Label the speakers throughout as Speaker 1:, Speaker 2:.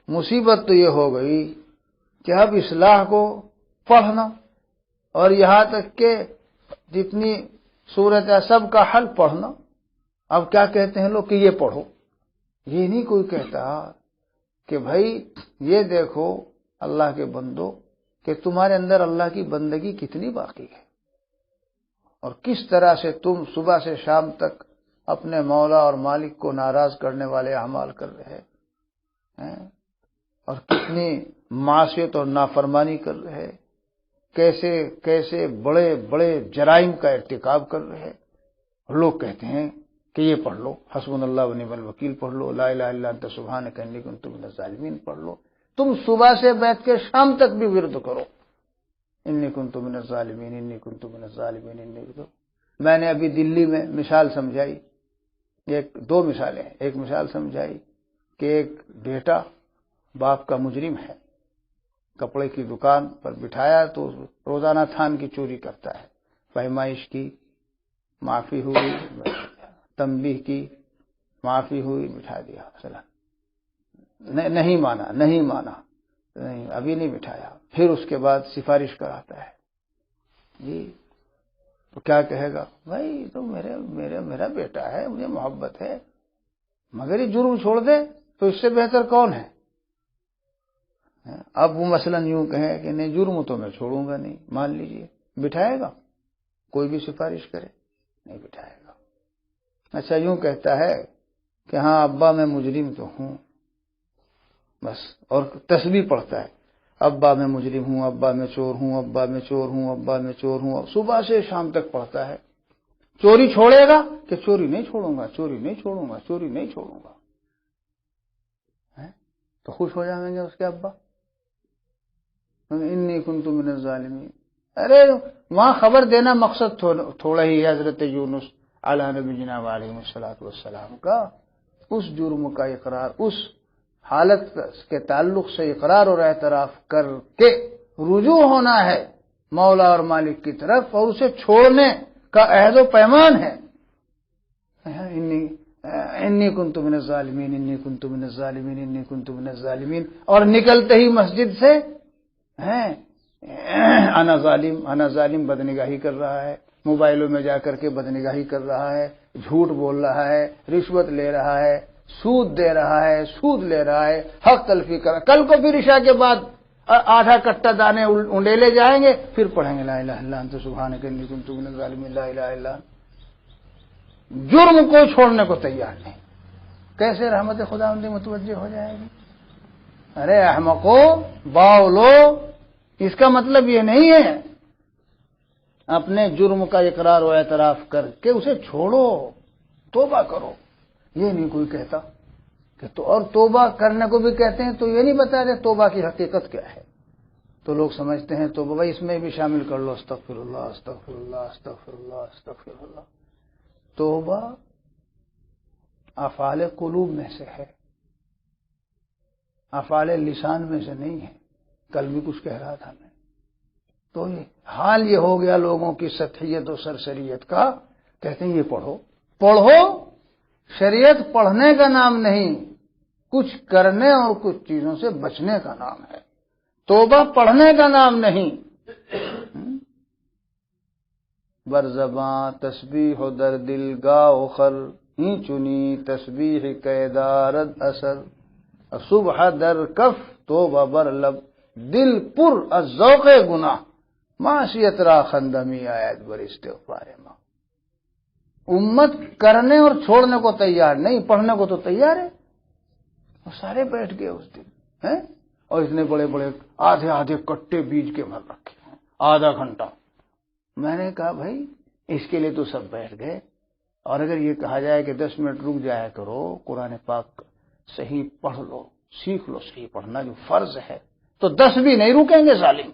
Speaker 1: مصیبت تو یہ ہو گئی کہ اب اصلاح کو پڑھنا، اور یہاں تک کہ جتنی صورت ہے سب کا حل پڑھنا۔ اب کیا کہتے ہیں لوگ کہ یہ پڑھو، یہ نہیں کوئی کہتا کہ بھائی یہ دیکھو اللہ کے بندو کہ تمہارے اندر اللہ کی بندگی کتنی باقی ہے، اور کس طرح سے تم صبح سے شام تک اپنے مولا اور مالک کو ناراض کرنے والے اعمال کر رہے ہیں، اور کتنی معصیت اور نافرمانی کر رہے، کیسے کیسے بڑے بڑے جرائم کا ارتکاب کر رہے۔ لوگ کہتے ہیں کہ یہ پڑھ لو، حسبنا اللہ و نعم الوکیل پڑھ لو، لا الہ الا انت سبحانک انی کنت من الظالمین پڑھ لو، تم صبح سے بیٹھ کے شام تک بھی ورد کرو، انی کنت من الظالمین انی کنت من الظالمین انی کنت۔ میں نے ابھی دلی میں مثال سمجھائی، دو مثالیں ہیں، ایک مثال سمجھائی کہ ایک بیٹا باپ کا مجرم ہے، کپڑے کی دکان پر بٹھایا تو روزانہ تھان کی چوری کرتا ہے، پیمائش کی معافی ہوئی، تنبیہ کی معافی ہوئی، بٹھا دیا، نہیں مانا نہیں ابھی نہیں بٹھایا، پھر اس کے بعد سفارش کراتا ہے، جی تو کیا کہے گا؟ بھائی تو میرا بیٹا ہے، مجھے محبت ہے، مگر یہ جرم چھوڑ دے تو اس سے بہتر کون ہے؟ اب وہ مثلاً یوں کہیں کہ نہیں جرم تو میں چھوڑوں گا نہیں، مان لیجئے بٹھائے گا؟ کوئی بھی سفارش کرے نہیں بٹھائے گا۔ اچھا یوں کہتا ہے کہ ہاں ابا میں مجرم تو ہوں بس، اور تسبیح پڑھتا ہے، ابا میں مجرم ہوں، ابا میں چور ہوں، ابا میں چور ہوں، ابا میں چور ہوں، صبح سے شام تک پڑھتا ہے۔ چوری چھوڑے گا کہ چوری نہیں چھوڑوں گا، چوری نہیں چھوڑوں گا، چوری نہیں چھوڑوں گا، تو خوش ہو جائیں گے اس کے ابا، انی کنت من الظالمین۔ ارے وہاں خبر دینا مقصد تھوڑا ہی ہے حضرت یونس علی نبینا علیہ الصلوۃ والسلام کا، اس جرم کا اقرار، اس حالت کے تعلق سے اقرار اور اعتراف کر کے رجوع ہونا ہے مولا اور مالک کی طرف، اور اسے چھوڑنے کا عہد و پیمان ہے، انی کنت من الظالمین انی کنت من الظالمین انی کنت من الظالمین، اور نکلتے ہی مسجد سے انا ظالم بدنگاہی کر رہا ہے، موبائلوں میں جا کر کے بدنگاہی کر رہا ہے، جھوٹ بول رہا ہے، رشوت لے رہا ہے، سود دے رہا ہے، سود لے رہا ہے، حق تلفی کر رہا ہے۔ کل کو پھر عشاء کے بعد آدھا کٹا دانے انڈیلے جائیں گے، پھر پڑھیں گے لا الہ الا انت سبحانک انی کنت من الظالمین، لا الہ الا انت۔ جرم کو چھوڑنے کو تیار نہیں، کیسے رحمت خداوندی متوجہ ہو جائے گی؟ ارے احمقو باولو، اس کا مطلب یہ نہیں ہے اپنے جرم کا اقرار و اعتراف کر کے اسے چھوڑو، توبہ کرو، یہ نہیں کوئی کہتا کہ تو، اور توبہ کرنے کو بھی کہتے ہیں تو یہ نہیں بتا رہے توبہ کی حقیقت کیا ہے، تو لوگ سمجھتے ہیں توبہ بھائی اس میں بھی شامل کر لو، استغفر اللہ استغفر اللہ استغفر اللہ استغفر اللہ۔ توبہ افعال قلوب میں سے ہے، افعال لسان میں سے نہیں ہے، کل بھی کچھ کہہ رہا تھا میں۔ تو یہ حال یہ ہو گیا لوگوں کی سطحیت و سرسریت کا، کہتے ہیں یہ پڑھو پڑھو، شریعت پڑھنے کا نام نہیں، کچھ کرنے اور کچھ چیزوں سے بچنے کا نام ہے، توبہ پڑھنے کا نام نہیں۔ بر زباں تسبیح و در دل گاہ خر، ہی چنی تسبیح قیدارد اثر، صبح در کف توبہ بر لب، دل پر از ذوق گناہ، معصیت را خندمی آیت بر استغفار ماں۔ امت کرنے اور چھوڑنے کو تیار نہیں، پڑھنے کو تو تیار ہے، اور سارے بیٹھ گئے اس دن ہیں، اور اتنے بڑے بڑے آدھے آدھے کٹے بیج کے بھر رکھے ہیں، آدھا گھنٹہ۔ میں نے کہا بھائی اس کے لیے تو سب بیٹھ گئے، اور اگر یہ کہا جائے کہ 10 منٹ رک جایا کرو، قرآن پاک صحیح پڑھ لو، سیکھ لو صحیح پڑھنا جو فرض ہے، تو 10 بھی نہیں رکیں گے ظالم۔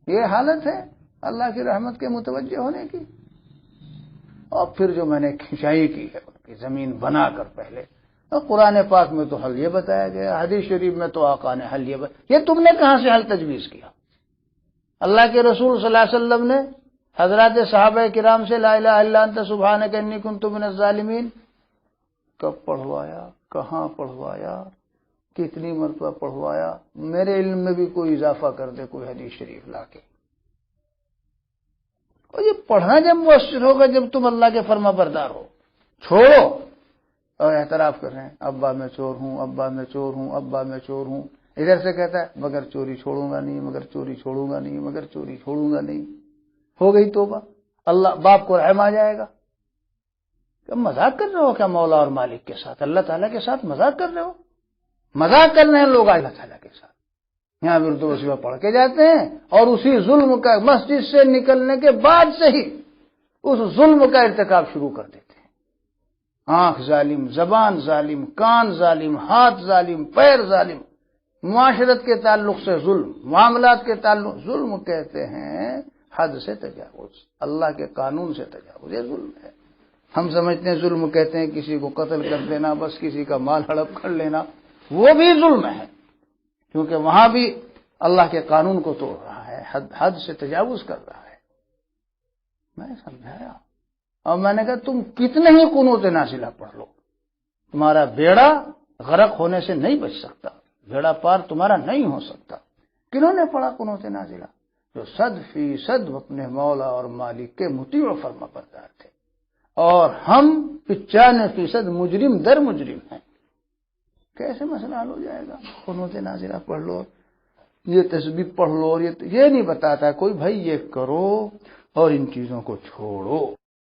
Speaker 1: یہ حالت ہے اللہ کی رحمت کے متوجہ ہونے کی۔ اور پھر جو میں نے کھنچائی کی ہے ان کی زمین بنا کر پہلے، اور قرآن پاک میں تو حل یہ بتایا گیا، حدیث شریف میں تو آقا نے حل یہ تم نے کہاں سے حل تجویز کیا؟ اللہ کے رسول صلی اللہ علیہ وسلم نے حضرات صحابہ کرام سے لا الہ الا انت سبحانک انی کنت من الظالمین کب پڑھوایا، کہاں پڑھوایا، کتنی مرتبہ پڑھوایا، میرے علم میں بھی کوئی اضافہ کر دے کوئی حدیث شریف لا کے۔ اور یہ پڑھنا جب مؤثر ہوگا جب تم اللہ کے فرما بردار ہو۔ چھوڑو اور اعتراف کر رہے ہیں ابا میں چور ہوں، ابا میں چور ہوں، ابا میں چور ہوں، ادھر سے کہتا ہے مگر چوری چھوڑوں گا نہیں، مگر چوری چھوڑوں گا نہیں، مگر چوری چھوڑوں گا نہیں۔ ہو گئی توبہ، اللہ باپ کو رحم آ جائے گا۔ کیا مذاق کر رہے ہو کیا مولا اور مالک کے ساتھ؟ اللہ تعالیٰ کے ساتھ مذاق کر رہے ہو؟ مذاق کر رہے ہیں لوگ اللہ تعالیٰ کے ساتھ، یہاں اردو وصیفہ پڑھ کے جاتے ہیں اور اسی ظلم کا مسجد سے نکلنے کے بعد سے ہی اس ظلم کا ارتکاب شروع کر دیتے ہیں۔ آنکھ ظالم، زبان ظالم، کان ظالم، ہاتھ ظالم، پیر ظالم، معاشرت کے تعلق سے ظلم، معاملات کے تعلق ظلم کہتے ہیں حد سے تجاوز، اللہ کے قانون سے تجاوز، یہ ظلم ہے۔ ہم سمجھتے ہیں ظلم کہتے ہیں کسی کو قتل کر دینا، بس کسی کا مال ہڑپ کر لینا، وہ بھی ظلم ہے کیونکہ وہاں بھی اللہ کے قانون کو توڑ رہا ہے، حد سے تجاوز کر رہا ہے۔ میں سمجھایا اور میں نے کہا تم کتنے ہی قنوت نازلہ پڑھ لو، تمہارا بیڑا غرق ہونے سے نہیں بچ سکتا، بیڑا پار تمہارا نہیں ہو سکتا۔ کنہوں نے پڑھا قنوت نازلہ؟ جو 100% اپنے مولا اور مالک کے مطیع و فرما بردار تھے، اور ہم 95% مجرم در مجرم ہیں۔ کیسے مسئلہ حل ہو جائے گا؟ قنوت نازلہ پڑھ لو، یہ تسبیح پڑھ لو، یہ نہیں بتاتا کوئی بھائی یہ کرو اور ان چیزوں کو چھوڑو۔